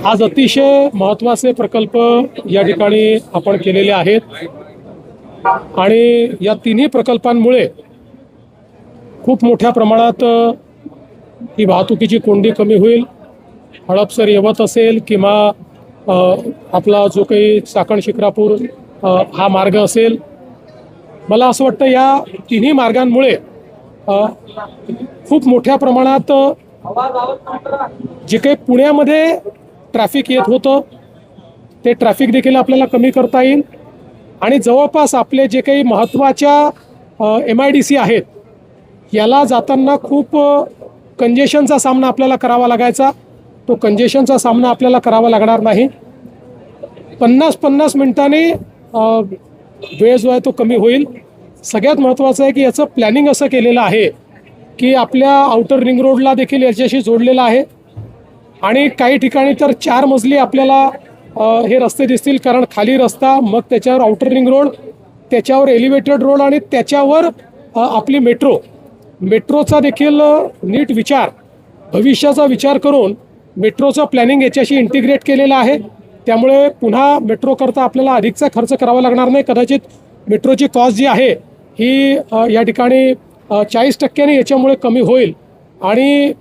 आज अतिशय महत्त्वाचे प्रकल्प या ठिकाणी आपण केलेले आहेत आणि या तिन्ही प्रकल्पांमुळे खूप मोठ्या प्रमाणात ही वाहतुकीची कोंडी कमी होईल. हडपसर यवत असेल किंवा आपला जो काही चाकण शिक्रापूर हा मार्ग असेल, मला असं वाटतं या तिन्ही मार्गांमुळे खूप मोठ्या प्रमाणात जे काही पुण्यामध्ये ट्रॅफिक येत होतं ते ट्रॅफिक देखील आपल्याला कमी करता येईल आणि जवळपास आपले जे काही महत्त्वाच्या MIDC आहेत याला जाताना खूप कंजेशनचा सामना आपल्याला करावा लागायचा, तो कंजेशनचा सामना आपल्याला करावा लागणार नाही. 50-50 मिनिटांनी वेळ जो आहे तो कमी होईल. सगळ्यात महत्त्वाचं आहे की याचं प्लॅनिंग असं केलेलं आहे की आपल्या आउटर रिंग रोडला देखील याच्याशी जोडलेलं आहे आणि काही ठिकाणी तर 4 मजली आपल्याला हे रस्ते दिसतील, कारण खाली रस्ता, मग त्याच्यावर आउटर रिंग रोड, त्याच्यावर एलिव्हेटेड रोड आणि त्याच्यावर आपली मेट्रोचा देखील नीट विचार, भविष्याचा विचार करून मेट्रोचं प्लॅनिंग याच्याशी इंटिग्रेट केलेलं आहे. त्यामुळे पुन्हा मेट्रो करता आपल्याला अधिकचा खर्च करावा लागणार नाही. कदाचित मेट्रोची कॉस्ट जी आहे ही या ठिकाणी 40% याच्यामुळे कमी होईल. आणि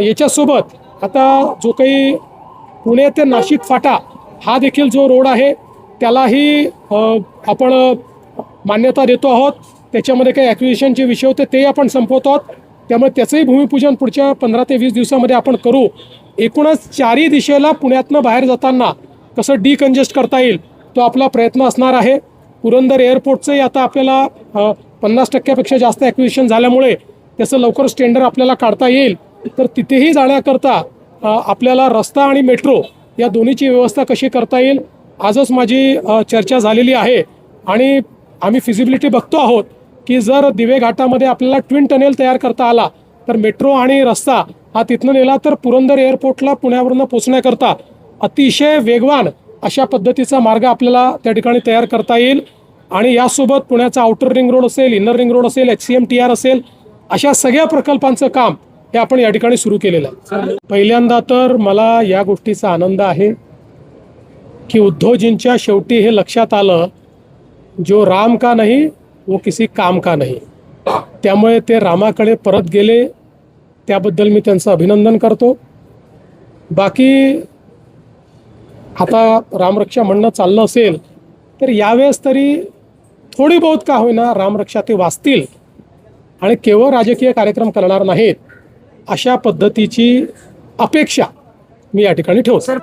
याच्यासोबत आता जो काही पुणे ते नाशिक फाटा हा देखील जो रोड आहे त्यालाही आपण मान्यता देतो आहोत. त्याच्यामध्ये काही ॲक्विजिशनचे विषय होते ते आपण संपवतो आहोत. त्यामुळे त्याचंही भूमिपूजन पुढच्या 15 ते 20 दिवसामध्ये आपण करू. एकूणच 4ही दिशेला पुण्यातनं बाहेर जाताना कसं डिकंजेस्ट करता येईल तो आपला प्रयत्न असणार आहे. पुरंदर एअरपोर्टचंही आता आपल्याला 50%पेक्षा जास्त ॲक्विजिशन झाल्यामुळे त्याचं लवकरच टेंडर आपल्याला काढता येईल. तर तिथेही जाण्याकरता आपल्याला रस्ता आणि मेट्रो या दोन्हीची व्यवस्था कशी करता येईल आजच माझी चर्चा झालेली आहे आणि आम्ही फिजिबिलिटी बघतो आहोत की जर दिवे घाटामध्ये आपल्याला ट्विन टनेल तयार करता आला तर मेट्रो आणि रस्ता हा तिथनं नेला तर पुरंदर एअरपोर्टला पुण्यावरून पोचण्याकरता अतिशय वेगवान अशा पद्धतीचा मार्ग आपल्याला त्या ठिकाणी तयार करता येईल. आणि यासोबत पुण्याचा आउटर रिंग रोड असेल, इनर रिंग रोड असेल, HCMTR असेल, अशा सगळ्या प्रकल्पांचं काम हे आपण या ठिकाणी सुरू केलेलं आहे. पहिल्यांदा तर मला या गोष्टीचा आनंद आहे की उद्धवजींच्या शेवटी हे लक्षात आलं, जो राम का नहीं वो किसी काम का नहीं. त्यामुळे ते रामाकडे परत गेले, त्याबद्दल मी त्यांचं अभिनंदन करतो. बाकी आता रामरक्षा म्हणणं चाललं असेल तर यावेळेस तरी थोडी बहुत का होईना रामरक्षा ते वाचतील आणि केवळ राजकीय कार्यक्रम करणार नाहीत अशा पद्धतीची अपेक्षा मी या ठिकाणी ठेवतो.